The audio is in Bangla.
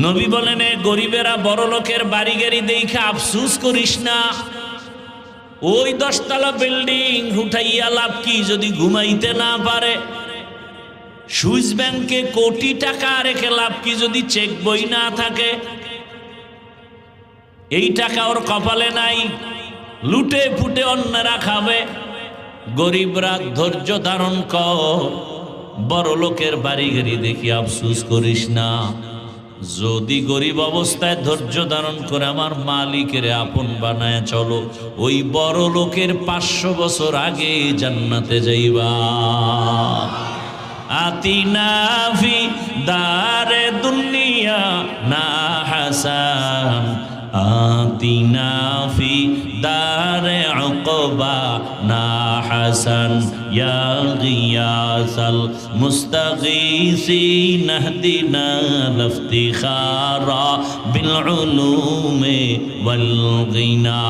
নবী বলেন, এ গরিবেরা বড় লোকের বাড়ি গাড়ি দেখে আফসুস করিস না। ওই 10 তলা বিল্ডিং উঠাইয়া লাভ কি যদি ঘুমাইতে না পারে? সুইস ব্যাংকে কোটি টাকা রেখে লাভ কি যদি চেক বই না থাকে? এই টাকা ওর কপালে নাই, লুটে ফুটে অন্যরা খাবে। গরিবরা ধৈর্য ধারণ কর, বড় লোকের বাড়ি গাড়ি দেখি আফসুস করিস না। যদি গরিব অবস্থায় ধৈর্য ধারণ করে আমার মালিকের আপন বানায় চলো, ওই বড় লোকের 500 বছর আগে জান্নাতে যাইবা। আতিনা ফি দারে দুনিয়া না হাসান, আতিনা ফি দারে উকবা না হাসান, ইয়া গিয়াসাল মুস্তাগীসিন ইহদিনা লিফতিখারা বিল উলুমি ওয়াল গিনা।